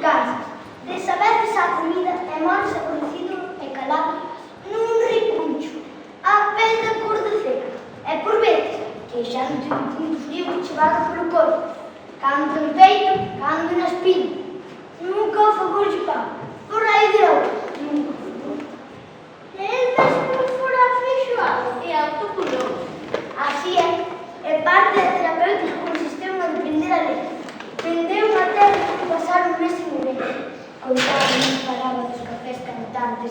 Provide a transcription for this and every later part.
casas, desa vez a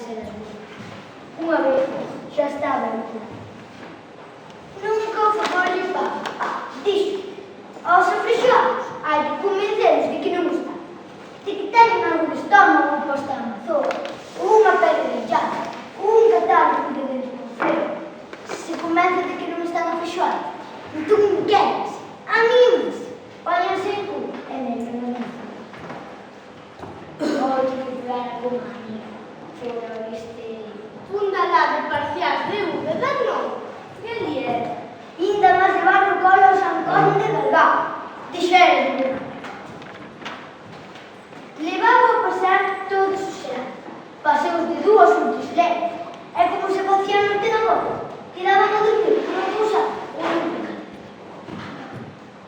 ser as boas. Unha vez xa estaba en plan. Nunca o favor lle pago. Dixo, aos afrexados hai que convencelos de que non está. De que teñen algo de estómago posta na mazorra, ou unha pedra de llave, ou un catálogo de dentro do feo. Se convence de que non están afrexados, entón queres, anímense, váyanse en cu e metan na mesa. Oye, que clara como amiga, fora este... Funda lá de parciais de Úbeda, non? Que li era? Inda máis levar no colo ao San Cosme de Galgao, dixera de unha. Levaba a pasar todos os xerados, paseos de 2 ou 3 leves, e como se facían noite na boca, quedaban a dormir como cousa ou non pecado.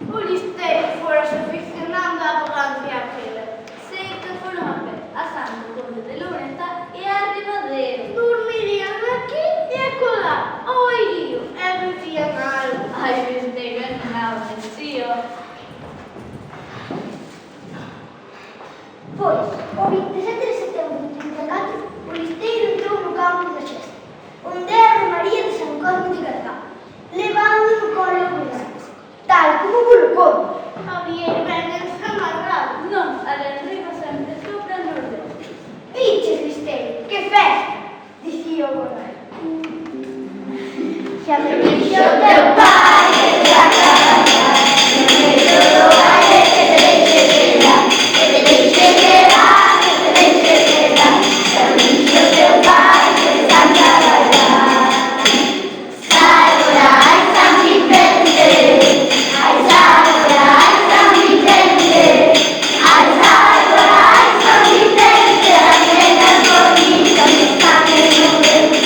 O listeiro fórase aficionando á vagancia aquela. Sei que foron a pé, a San Conde de Lorenta e a Ribadeo. Dormirían aquí e acolá, ao airío, e bebían algo. Ai, listeiro, é nada, tío. Pois, o 27 de setembro de 34, o listeiro entrou no campo da Xesta, onde era de María de San Cosme de Galgao, levando no colo o Brigantes, tal como o colocou. Había irvenes amarrados. Non, a de arriba sempre sopra no nordeste. Piches, listeiro, que festa, dicía o borracho. Xa me dixo teu pai que te acabas, no medio do baile que te deixe quedar, que te deixe quedar, que te deixe quedar. Xa me dixo teu pai que te acabas. Sai por aí, San Vicente, ai, sai por aí, San Vicente, ai, sai por aí, San Vicente, as nenas bonitas que están en o verde.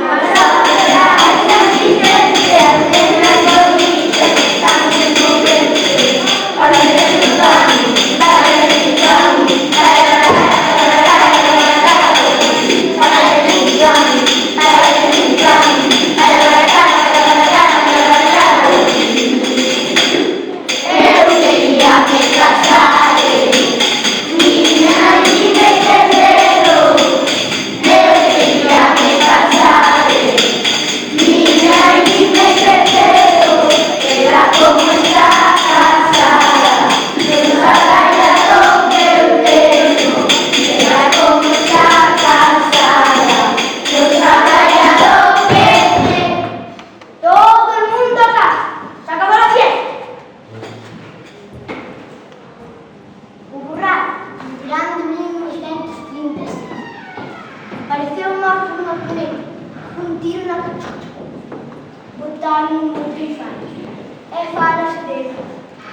Ai, sai por aí, San Vicente, as nenas bonitas que están en o verde. Para dentro do ano, para dentro do ano, para dentro do ano, para dentro do ano, para dentro do ano. Eu queria me casar, minha amiga entendeu. Eu queria me casar, minha amiga entendeu. Era como estar casada, eu trabalha do meu tempo. Era como estar casada, eu trabalha do meu tempo. Todo el mundo acá, se acabó la fiesta. O borracho, tirando de 1936, apareceu morto numa peneira, un tiro na cachocha. Botaron un bufifallo, e falas dele,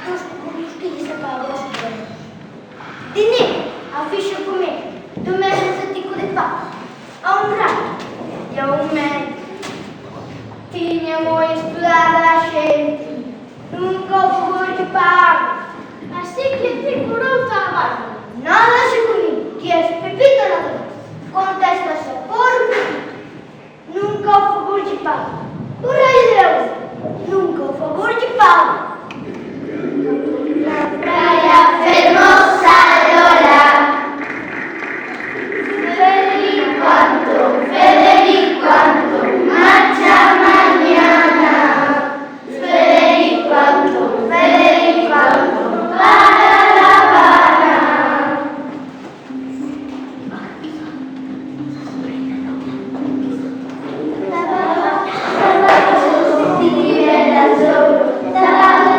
dos curros que lhe sacaba os pelos. Dinero, a fixo comer, do mesmo cetico de pau, a un rato e a un médico. Tiña moi estudada a xente, nunca o favor de pago. Así que te curou traballo. Nada se comigo, que és Pepito nada máis. Contestas a por Pepito. Nunca o favor de pago. Por aí Deus, nunca o favor de pago. Na praia fermosa llorar, Federico Anto, marcha mañana. Federico Anto, para La Habana. Tabaco,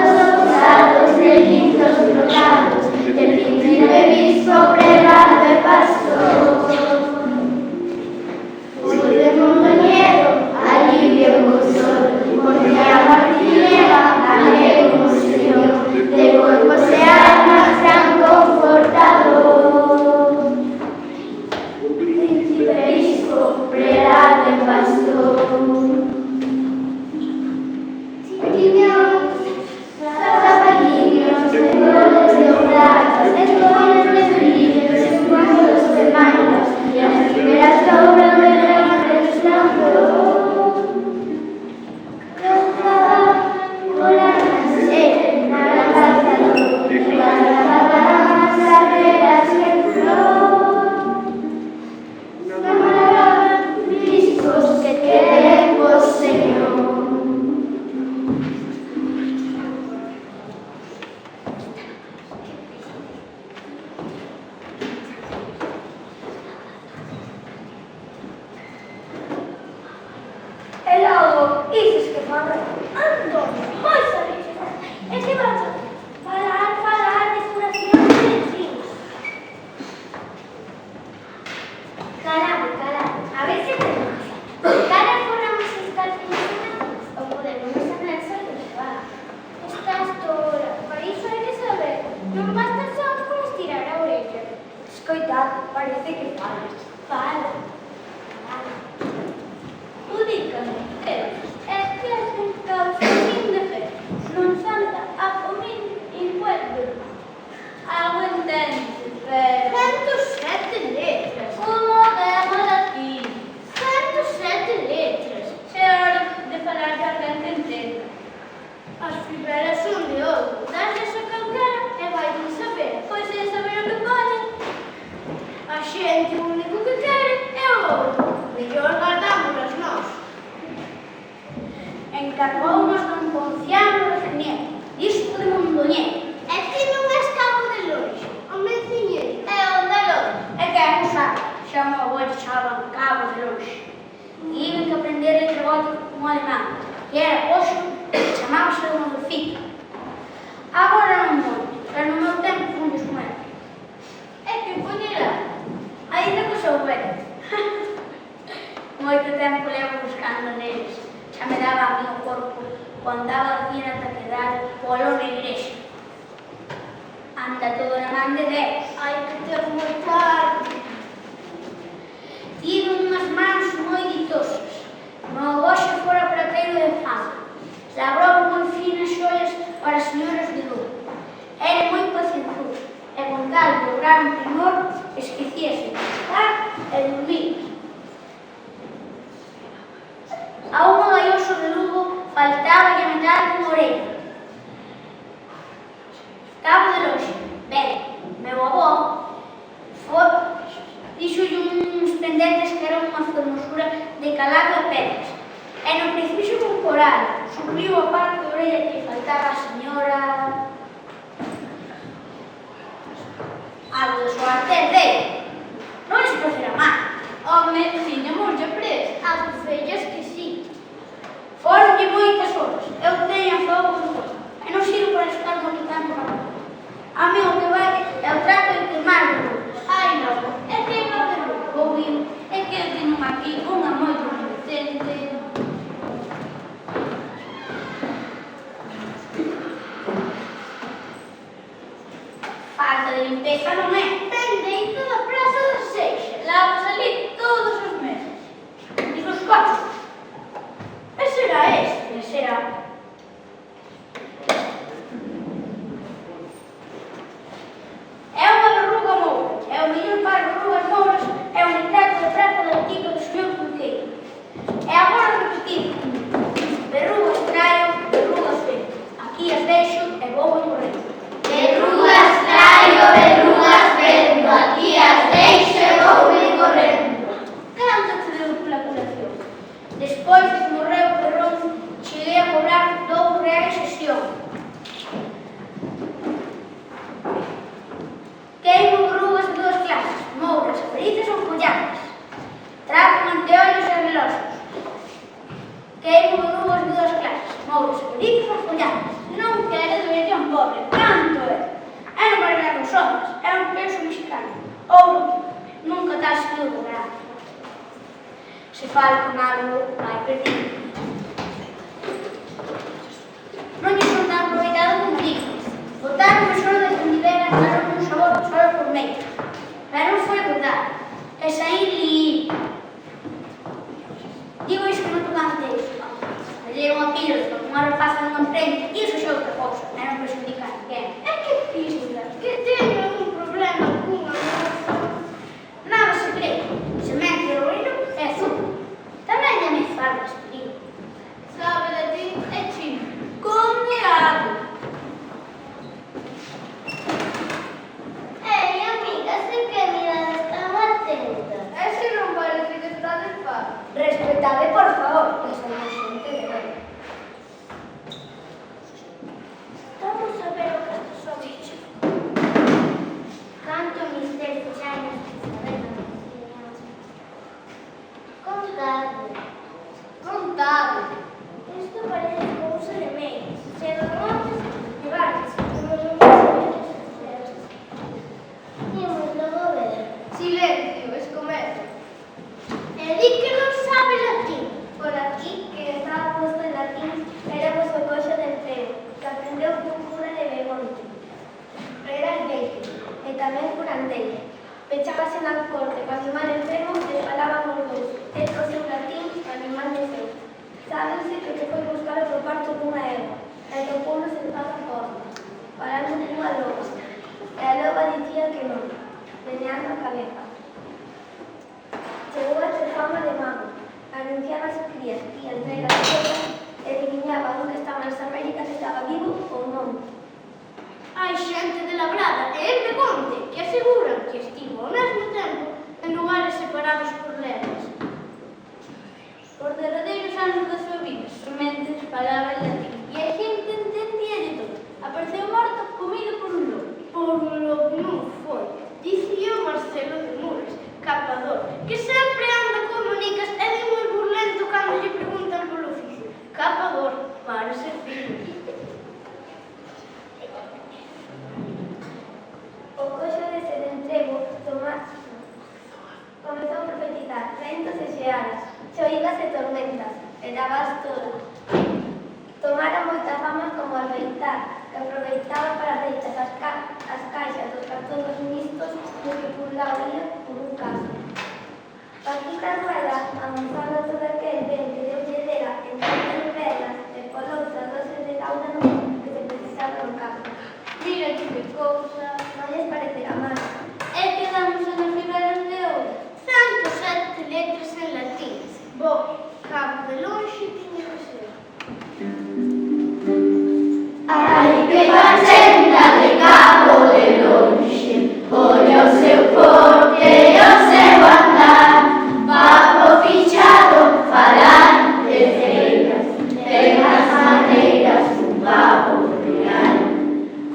Vale. Udícame, é que hacen causa sin defecto, non salta a comida impuesto. Aguantense, pero... 107 letras. Como demos aquí. 107 letras. É hora de falar de alguén que entenda. As fiberas son de ouro. Dasles a calquera e vai saber. Pois é saber o que pode. A xente o único que quere é o ouro. Mellor guardámolas nós. Encargounos non confiamos en él. Isto de Mondoñedo. É que non és cabo de longe. O meciñeiro. É o de longe. É que é un saco. Xa o meu avó chaman cabo de longe. Tiven que aprender a traballo como alemán. Que era oxo, chamábase o Modolfito. Agora non moito, pero no meu tempo fundes con ele. É que poñera. Ainda que sou velho. Moito tempo levo buscando neles. Xa me daba a mí o corpo cando andaba bien ata quedar polo na igrexa. Anda todo na man de Deus. Hai que ter moita arte. Tiven unhas mans moi ditosas. Meu avó xa fora prateiro de fama. Labrou moi finas xoias para as señoras de Lugo. Era moi pacientudo e con tal de lograr un primor esquecíase de cantar e dormir. A un gaioso de Lugo faltaba a metade dunha orella. Cabo de longe. Ben, meu avó fixolle uns pendentes que eran unha formosura de calado e pedras. E no preciso temporal subiu a parte da orella que faltaba a señora... Algo de suarter dele. Non lles parecerá mal. Home, tiñamoslle preso. As vellas que sí. Foronlle moitas horas. Eu teño a fogo no corpo. E non sirvo para estar moito tempo na rua. A mí o que vai é o trato de queimar de ruas. Ai, non. É queimar de ruas. Ouviu. É que eu teño aquí unha moito resistente. Falta de limpeza non é. Ten deito da Praza da Seixa. Lavas ali todos os meses. E os coches. E será este? E será? É unha verruga moura. É o mellor para verrugas mouras. É un retrato de prata da antiga do señor Cunqueiro. E agora repetido. Verrugas traio, verrugas vendo. Aquí as deixo e vou a morrer. Verrugas traio, verrugas vendo, aquí as deixo e voume correndo. Canto te deu pola curación. Despois de que morreu o Perrón, cheguei a cobrar R$2 sesión. Queimo verrugas de dúas clases, mouras, feridas ou folladas. Trato anteollos e reloxos. Queimo verrugas de dúas clases, mouras, feridas ou folladas. Non quere doer tan pobre, canto é. É non barrear os outros, é un peso mexicano. Ouro, nunca tal se deu de grande. Se fala con algo, vai perdido. Non lle son tan aproveitado como dicas. Botaron o solo de Candidera daron un sabor solo por meio. Pero non foi verdade. E saí li... Digo iso que non tocante a iso. Me llevo unha pílula con unha rapaza non aprende. Iso xa outra cousa. E non perxudica a ninguén. É que pílula? Que teño un problema cunha moza. Nada se cree. Semente de heroína e azúcar. Tamén de mezclar de aspirina. Sabe latín e chino. Condeado. Ei, amiga, se que mirada estaba atenta. Ese non parece que está de paz. Respetade, por favor, que son a xente de ver. Vamos a ver o que está só bicho. Canto misterio xa neste saber da medicina. Contado. Contado. Isto parece cousa de meias. Se dos montes, de barcos, como non Imos logo ver. silencio, escometa. E di que non sabe latín. Por aquí, que estaba posto en latín, era pois o coxo del feo, que aprendeu dun cura de Begonte. Era el Beijo, e tamén curandeira. Pechábase na corte, co animal enfermo se falaban os dous, e co seu latín o animal desceu. Sábense que foi buscar o parto dunha eva, e que o pueblo sentaba a porta, parando cunha loba, e a loba dicía que non, meneando a cabeza. Chegou a ter fama de mago, anunciaba as crías, tías negras e negras, e adivinhaba onde estaban as Américas, se estaba vivo ou non. Hai xente de Labrada e en Begonte que aseguran que estivo ao mesmo tempo en lugares separados por leras. Por derradeiros anos da súa vida, somente falaba en latín e a xente entendía de todo. Apareceu morto, comido por un lobo. Por un lobo non foi, dicía o Marcelo de Muras, capador, que sempre anda como nicas e de moi burlento cando lle preguntan polo oficio. Capador, para servir. O coxo dese de entrego, Tomás, comezou a profetizar ventos e xeadas, choivas e tormentas, e dabas todas. Tomara moita fama como albeitar, que aproveitaba para rechazar as caixas dos cartóns mistos no que pularía por un caso. Paquita Rueda, avanzando todo aquel ben que deu lle dera en tantas velas e por outras doses de láudano que se precisaba no campo. Mira que cousa. Non lles parecerá mal. E quedamos en as riberas de ouro. 107 letras en latín. Bo, cabo de lonxe tiña que ser. Ai, que facenda de cabo de lonxe, olha o seu porte e o seu andar, papo fichado, falar de feiras, ten as maneiras un papo real.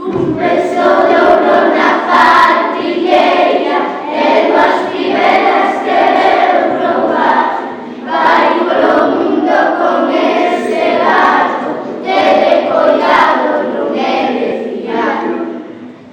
Un beso de ouro na fartilleira, e duas riberas quereu roubar, vai polo mundo con ese gato, de collado non é de fiar.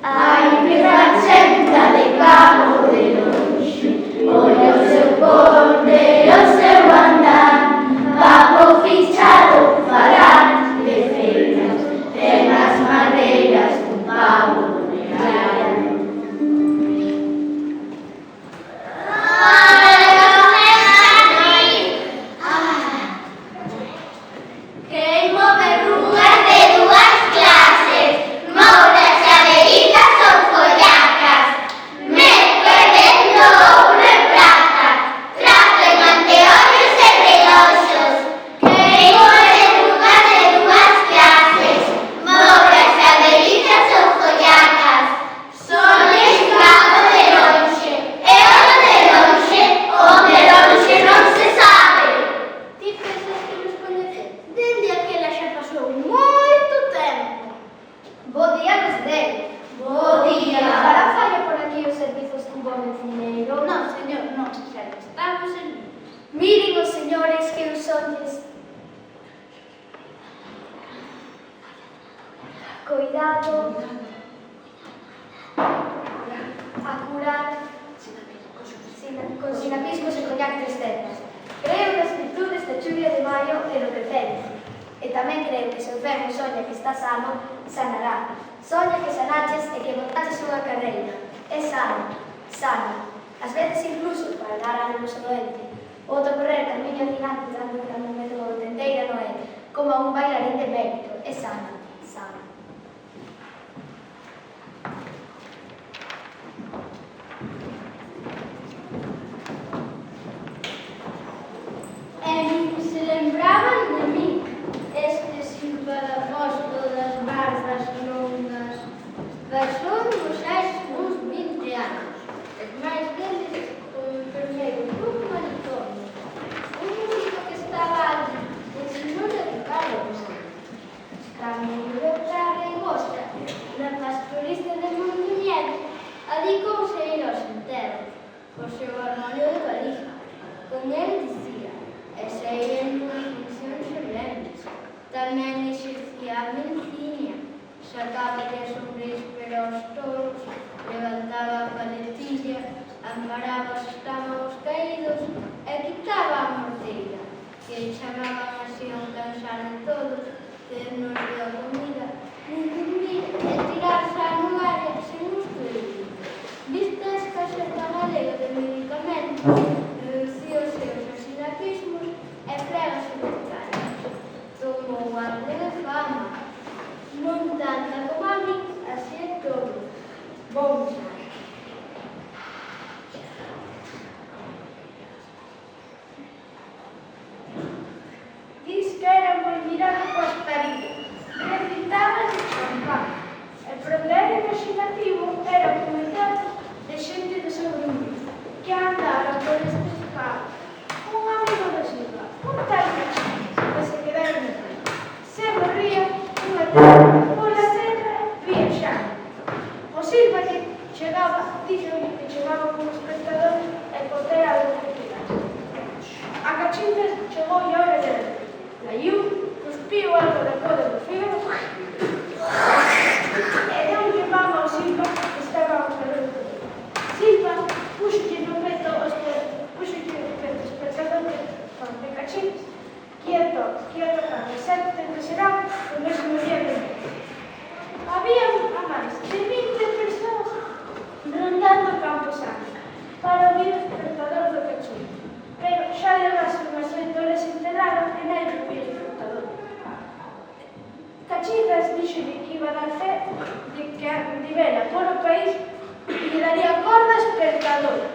Ai, que facenda de cabo de lonxe, olha o seu porte e o seu andar, papo fichado, falar de feiras, ten as maneiras un pavo real. Queimo verrugas de dúas clases, mouras, xaveritas ou follacas. Me perdendo ouro e prata, trato en anteollos e reloxos. Queimo verrugas de dúas clases, mouras, xaveritas ou follacas. Son esclavo de lonxe, e o de lonxe non se sabe. Ti pensas que nos coñeces? Dende aquela xa pasou moito tempo. Bo día, Presidente. Bo día. Fará falla por aquí os servizos dun bo veciñeiro? Non, señor, non, xa estamos en lío. Miren os señores que os olles. Cuidado. A curar. Con sinapismos e coñac 300. Creo nas virtudes de chuvia de maio e do crecencia. E tamén creo que se o enfermo soña que está sano, sanará. Soña que sanaches e que montaches unha carreira. É sano, sano. Ás veces incluso para dar ánimos ao doente. Outro correr camiño adiante dando un método de tenteira non é como a un bailarín de mérito. É sano, sano. E nin se lembraban de mí, estes imparagosos das barbas longas. Pasou nos xais uns 20 anos. Es máis deles o enfermeiro Bruno Maritón. Un músico que estaba ali, ensinoulle a tocar o piano. Cando volveu para a Reigosta, na pastorista de Mondoñedo, adicouse a ir aos enterros, co seu armario de valija. Con el dicía, e saían unhas funcións solemnes. Tamén exercía a medicina, sacaba as sombrías aos touros, levantaba a paletilla, amparaba os estómagos caídos e quitaba a morteira, que chamaban así a un cansar de todos, ternos de comida, nin dormir e tirarse á nugaria sen os peligros. Vistas que se trivela por o país e daría corda espertadora.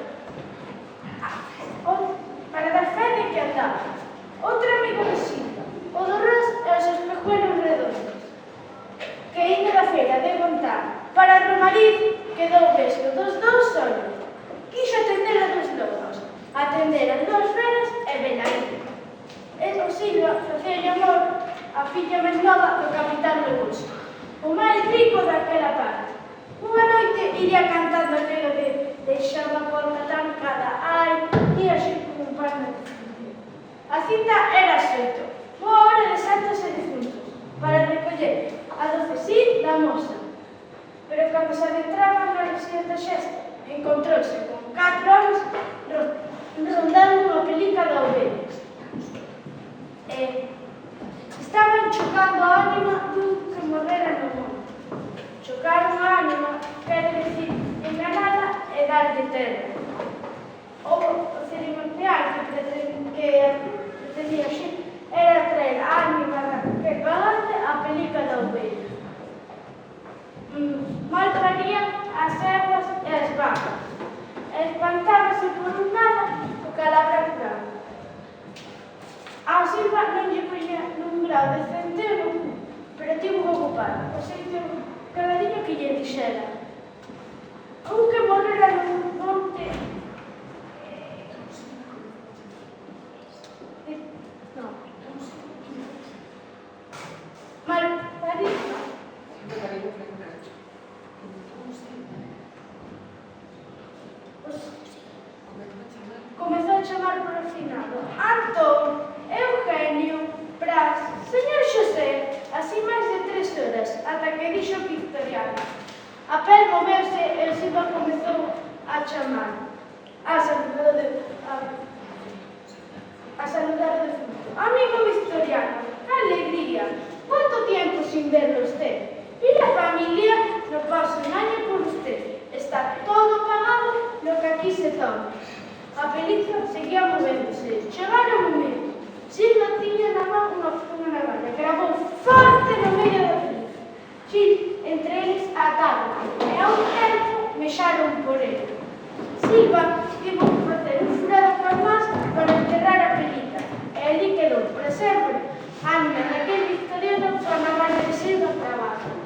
Para dar fe de que andaba. Outro amigo de Silva, o do Ros e os espejuelos redondos. Que indo da feira de montar para Romariz quedou beso dos dous ollos. Quixo atender a dos lobos, atender as dous feras e ven aí. O Silva facía amor a filla máis nova do capitán Lebuso, o máis rico daquela parte. Unha noite iría cantando aquelo de deixaba a porta trancada, ai, ia así como un pan de fundir. A cita era xeito, boa hora de santos e difuntos, para recoller a doce sí da moza. Pero cando se adentraba na residencia xesta, encontrouse con 4 homes rondando unha pelica de ovelhas. Estaban chocando a ánima dun que morrera no mundo. Chocar unha ánima quere decir enganada e darlle terra. O ceremonial que pretendía así era traer a ánima que pagante a pelica da ovelha. Mal parían as ervas e as vacas. Espantábase por un nada o calabra bravo. A Silva non lle poñía nun grau de centeno, pero tivo que ocupar. O xeito caladiño que lle dixera. Un que morrera nun monte... Non. Malparido. Comezou a chamar por o finado. Antón, Eugenio, Pras, señor Xosé, así máis de 3 horas, ata que dixo Victoriano. A pel moveuse e o Silva comezou a chamar. A saludar de fundo. Amigo Victoriano, que alegría! Quanto tiempo sin verlo usted? E a familia no paso un año por usted. Está todo pagado lo que aquí se toma. A película seguía movéndose. Chegaron un momento. Silva tiña na mão unha navalla. Gravou forte no medio da película. Gil, entre eles, ataron. E a un tempo mexaron por ele. Silva tivo que facer un furado coas mans para enterrar a película. E ali quedou, por sempre, ánima daquel victoriano coa navalla de Silva cravada.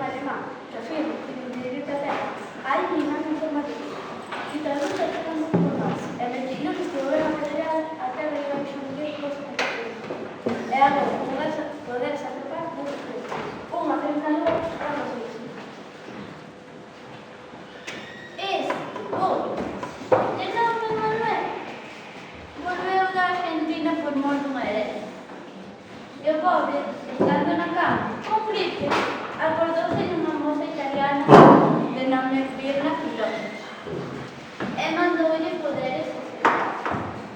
alemán, que afirma que non direito a terra hai nin ano informativo. E talvez se quedamos por nós, e mentiros que estiveron a material a terra e baixo un Dios por su e agora, poderse atopar dous tres. Unha frente a luz, para os seis. El nome Manuel volveu da Argentina por mor dunha herencia. E o pobre, estando na cama, con gripe, acordouse dunha moza italiana de nome Virna Filón e mandoulle poderes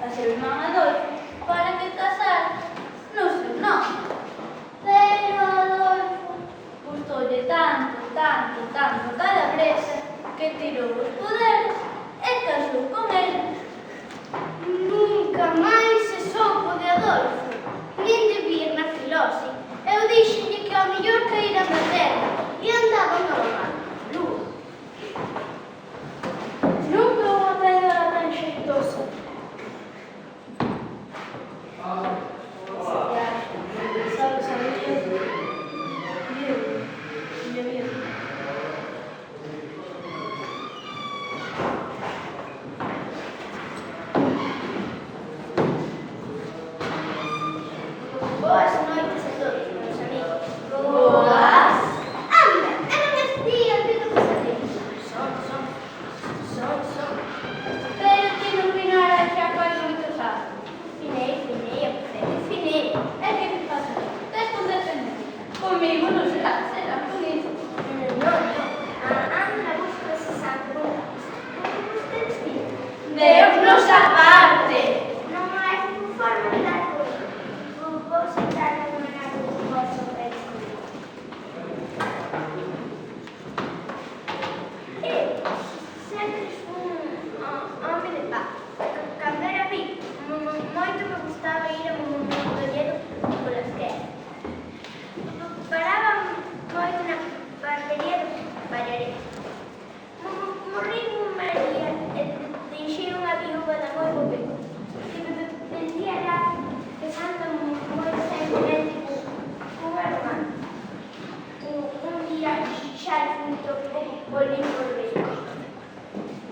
a seu irmán Adolfo para que casara no seu nome. Pero Adolfo gustoulle tanto cada presa que tirou os poderes e casou con el. Nunca máis se soupo de Adolfo, nin de Virna Filosi. Eu dixenlle que ao mellor caíra da terra e andaba normal, lúa. Nunca unha pedra tan xeitosa. Boas noites a todos, meus amigos. Boas. Anda, eran estes días de pasadinho. Son. Pero ti non finara xa fai moitos anos. Finei. É que te pasa? Tes con descendencia. Comigo non será con iso. Non. Anda, busca ese santo. Como ustedes dicen. Deus nos aparte. Non hai forma de dar comigo. Vou sentar no homenaje do vosso texto. Sempre fui un home de paz. Cando era rico, moito me gustaba ir a Mondoñedo pola esquerda. Paraba moito na barbería do Pallarés. Morrín unha día e deixei unha viúva da moi bobe. Que vendía lá pensando moi decentemente cun hermano. Un día xa funto volví por ver.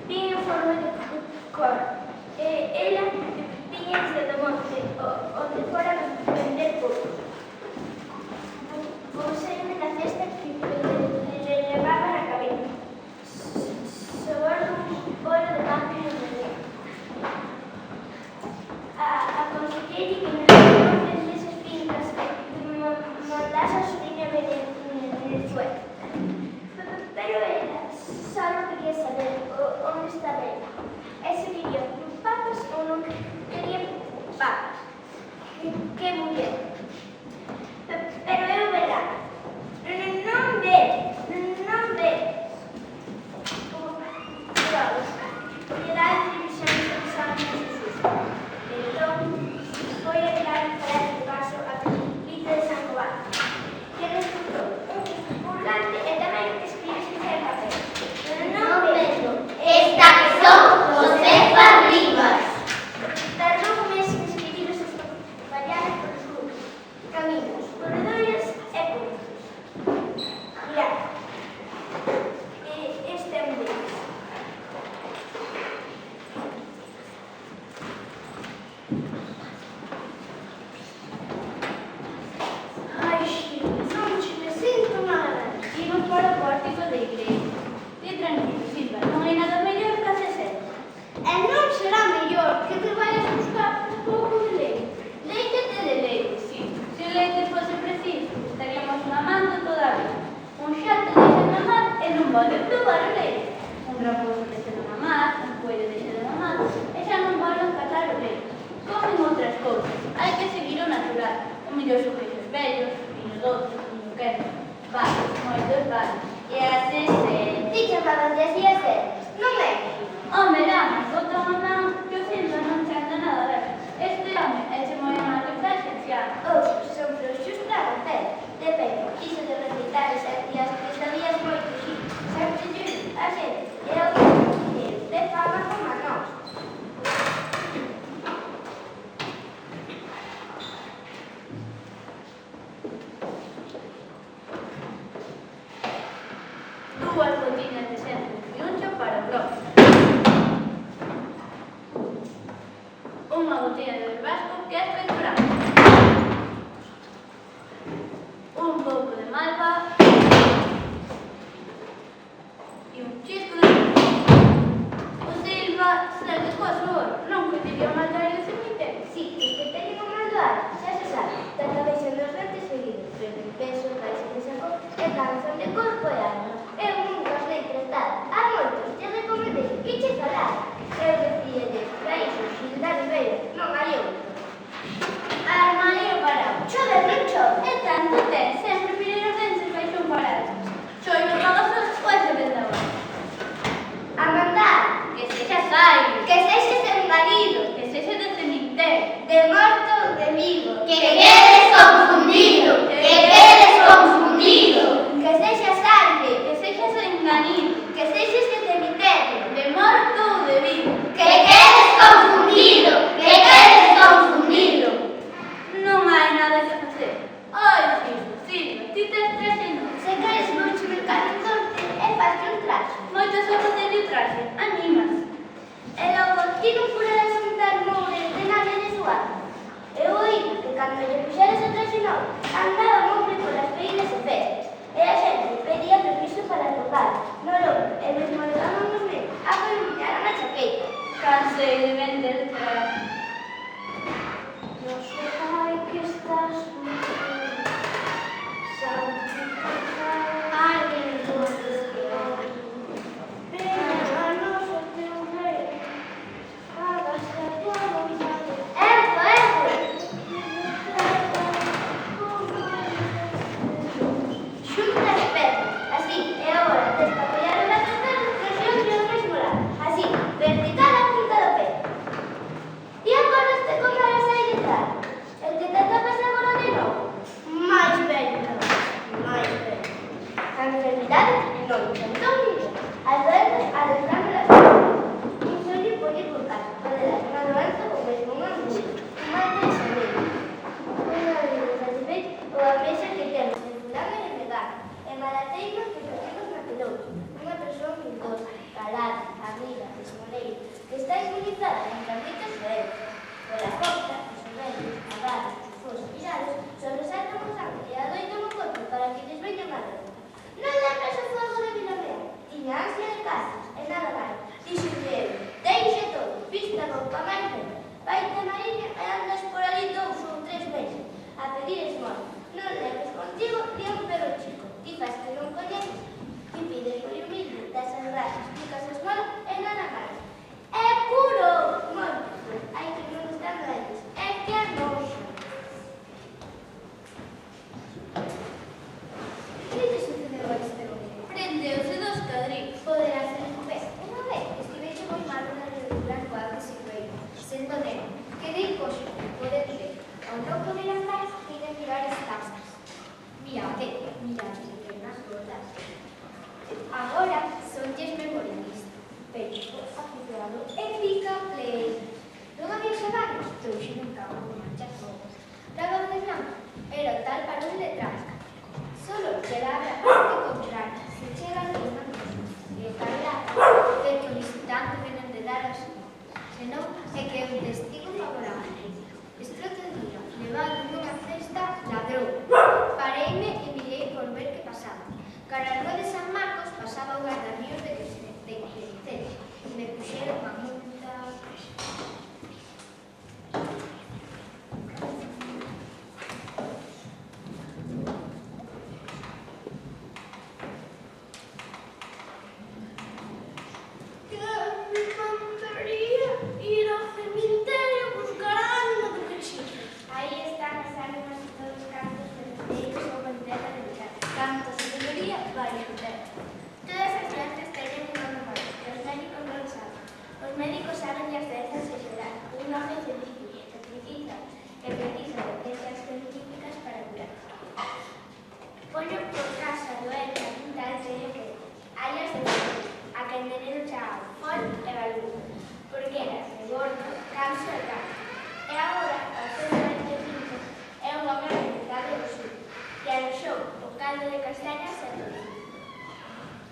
Vin en forma de cor. Ela viñese do monte, onde fora vender pouco. Puseime na cesta que le levaba na cabeza. Soborno un bolo de pan que non vendía. Aconsellei que me corten esas pintas que mandase a sobrinha Venezuela. Pero ela só quería saber onde estaba ela. E se quería papas ou non quería papas. Que muller. Pero eu verá. Non ve. Lle dá a televisión que pensaba en Jesús. Entón, foi a mirar para el paso a Vita de San Juan. Que resultou un purgante e tamén escribes en papel. Non vendo. Esta que son Josefa Rivas. Tardou un mes en escribir os variados por os grupos, caminos, corredores e puntos. Mirad, este é un deles. Ai, Xilde, non che me sinto nada. Imos para o pórtico da igreja. Ti tranquilo, Silva, non hai nada mellor que hacer. E non será mellor que te vayas buscar un pouco de leite. Léitete de leite, sí. Se o leite fose preciso, estaríamos mamando todavía. Un xato deixa de mamar e non pode probar o leite. Un raposo deixa de mamar, un coello deixa de mamar e xa non volven catar o leite. Comen outras cousas. Hai que seguir o natural. O mellor son queixos vellos, viño doce, viño quente, varios, moitos varios. E así se... Ti chamabas de así a ser, non é? Home, Lama, outra mamá, que o Silva non che anda nada a ver. Este home é che moi amado e xenciado. Outros son frouxos para facer. Depende, iso de recitar as días que sabías moito, sí. Sempre lle a xente, e outro dinheiro, de fama como a nós. dúas botiñas de xente e uncho para o próximo. Unha botella de vasco que é triturar. Un pouco de malva e un chisco de luz. O Silva segue coa súa, non coñería o maldario do cemiterio. Sí, es que teñen o maldoar, xa se sabe, tanta vexen dos dentes seguidos, pero en peso, país que sacou, e canción de corpo e alma. Eu nunca os dei tratado, a moitos te recomendei, que che falar. Eu decíalle, Raíso, Xilda Ribeiro, non hai outro. Armario parado. Chove, non chove. E tanto ten, sempre mirei os dentes fai un parado. Soy no pagazos, pois se vende agora. A mandar, Que sexa saio, que sexes engadido, que sexa de cemiterio, de morto ou de vivo, Que quedes confundido, que quedes confundido. que sexa sangre, que sexa enganido, que sexes de cemiterio, de morto ou de vivo. Que quedes confundido, que quedes confundido. Non hai nada que facer. Ai, Silva, ti tes traxe non. se queres moito mercar un corte, é fácil un traxe. Moitas horas de traxe, animas. E logo, ti non poderás untar moures de nada de suar. Eu oí que cando lle puxeras o traxe novo, andaba moure polas feiras e festas. E a xente pedía permiso para tocar. No logo, e mesmo levaban no medio, a columnar a chaqueta. Cansei de vender traxe. Yo sei ai que estás contigo, santificado. Alguén entonces que hoy, Venga, a noso teu rei, hágase a tua vontade. Epo, epo! Xunta as pedras, así, e agora tes que apoiar o brazo esquerdo que sempre ao mesmo lado, así, vertical a punta do pé. E acordaste como era sair de tal? El que te tapas agora de novo? Mais vello, máis vello. A enfermidade non sentou ninguén. As doenças adentrando la vida. Un sueño pode por caso, pode dar unha doença ou mesmo unha angustia, un mal pensamento, unha vida insatisfeita ou a pexa que temos en fulano e negar, e malateiros que perdemos na pelota, unha persoa mingosa, calada, amiga, esmoleira, que está inmunizada en cambios feos, pola costa, os soberbos, agarros, os pirados, sobresaltan o sangue e adoitan o corpo para que lles veñan a dor. Non lembras o fogo de Vilamea? Tiña ansia de casas e nada máis. Dixolle eu, deixe todo, vista a roupa máis bella, vaite a mariña e andas por ali 2 ou 3 meses a pedir esmola. Non leves contigo ni un perro chico. Ti faz que non coñeces, ti pides moi humilde, das as gracias, picas a esmola e nada máis. É puro! Morto. Hai que non están doentes. É que a noxa. Que te sucedeu a este homem? Prendeuse dos cadrillos. Poderá ser un pez. Unha vez estive moi mal na Río Branco a que se veio. Sendo negro, quedei coxo, poder ver. Ao non poder andar, tive mirar as casas. Mirade, pernas gordas. Agora sonlles memorialista, pero aficionado e pica play. Non había xabanes, trouxen un cabo con manchas rojas. Tragado de blanco, era o tal para un letrasca. Solo quedaba a parte contraria, se chega a unha cosa, e o cargado, de que o visitante ven enredar as senón é que é un testigo favorable. Estrote día, levado nunha cesta, ladrou. Pareime e mirei por ver que pasaba. Cara a rúa de San Marcos pasaba o guardaríos de Cristencia. Me puxeron a multa. Ir ao cemiterio buscar a ánima do cachillo. Aí están as ánimas de todos os cantos verdadeiros ou en terra de lugar. Cantos de debería, varios de terra. Todas as plantas teñen un nome máis, os médicos non saben. Os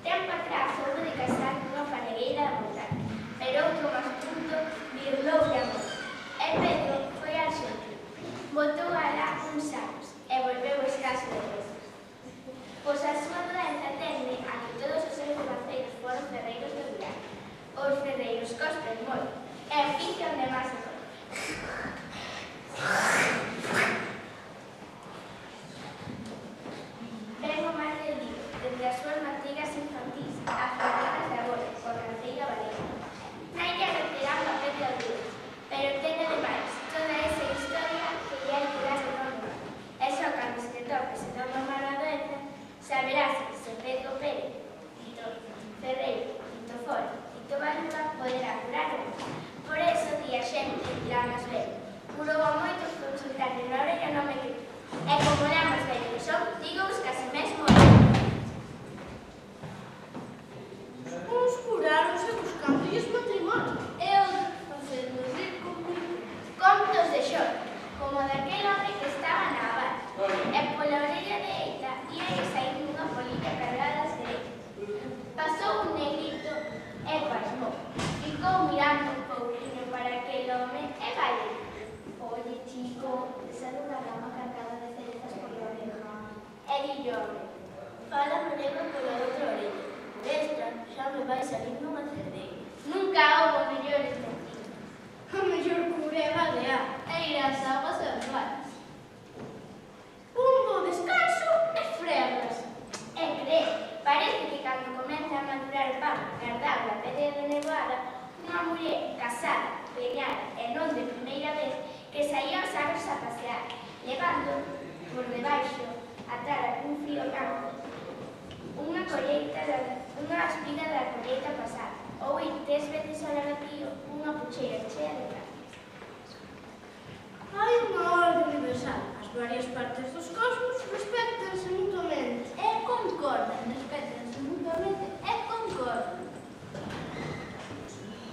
Tempo atrás houve de casar cunha panegueira da montaña, pero outro máis punto virlou de amor. E Pedro foi a Argentina, botou alá uns anos e volveu escaso de pesos. Pois a súa doenza tende a que todos os seus devanceiros foron ferreiros de Durán. Os ferreiros cospen moito, é o oficio onde máis se coñece. Ben o mal del lío, desde as súas matigas infantís ás flamencas de agora, con ranceira valega. Nai lle retiraba a pé de aldeas, pero tende demais toda esa historia que lle hai que dar de nome. E só cando o escritor que se toma mal a doenza, saberás se Pedro Pérez, Tito Ferreiro, Tito Fora, Tito Baluga poderá curar o mundo. Por eso, di a xente, lá máis velho, curou a moitos consultarle na orella non me creo. E como lá máis velho que son, digo-vos case mesmo Uns curaronse buscándoles matrimonio e outros facendo rir con contos de xordo, como daquel hombre que estaba na Habana, e pola orella dereita ia saír unha polilla cargada de dereita. Pasou un negrito e pasmou. Ficou mirando un pouquinho para aquel home e vale. Oye, chico, te sale unha rama cargada de cerezas por la oreja. E dillo home, fálame negro pola outra orella. Esta xa me vai salir nunha cerdeira. Nunca houbo mellores motivos. a mellor cura é balear e ir ás aguas e aos bares. Un bo descanso e fregas. E cree, parece que cando comeza a madurar o pan guardado a pedra de nevada, unha muller casada, preñada e non de primeira vez, que saía aos aros a pasear, levando por debaixo, atada cun fío branco, unha espiga da colleita pasada, ou ir 3 veces ao lavatío unha pucheira chea de carne. Hai unha orde universal. As varias partes dos cosmos respectanse mutuamente e concordan. Respectanse mutuamente e concordan.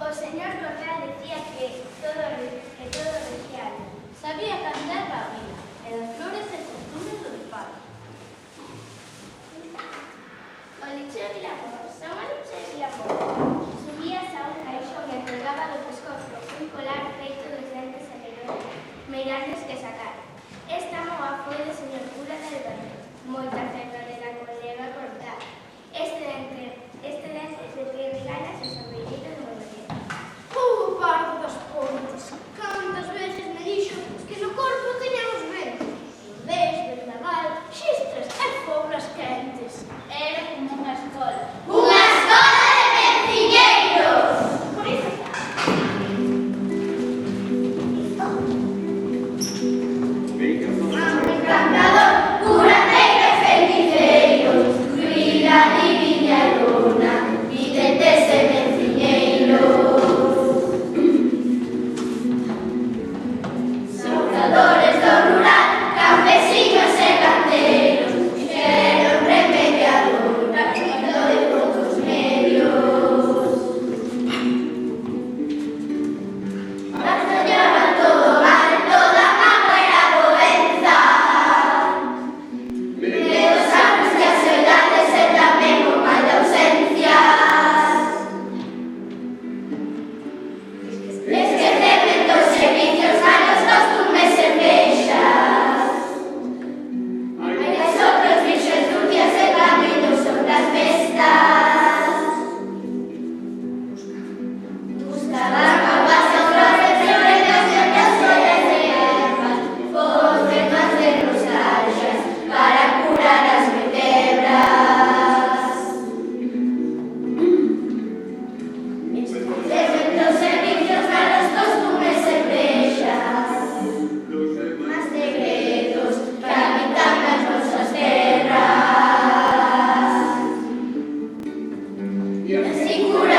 O señor Corral decía que todo regiado. Sabía cantar a vida e das flores e costumes do padre. O liceo de Vilamor, son o liceo de Vilamor. Subías a un caixo que colgaba do pescozo un colar feito dos dentes meirantes que sacar. Esta moa foi do señor cura de Alberto, moita cerca de la colega cortar. Este dente de que regalas o sobrellito de Monollero. O pardo das pontes. Cantas veces me dixo que no corpo teñamos vento. Nudez, vendaval, xistres e fouras quentes. Era como unha escola. Unha escola de venciñeiros. Por iso Encantador, curateiro e feiticeiros, cuida diviña luna, videntes e venciñeiros. Sobradores do rural, campesinos e canteiros, xeron remediador, gratuito de poucos medios. Asoñaban todo mal, toda mágoa e a doenza. Medos anos que a soidade se tamén o mal de ausencias. Esquecementos, servicios, malos costumes e feixas. Hai outros bichos dúbias e caminos sobre as festas. Buscaban aguas e flores, flores e ollas de ervas, formas de nostalgias para curar as vertebras. Esquecementos, servicios, malos costumes e feixas. Más secretos que habitan nas nosas terras. Así cura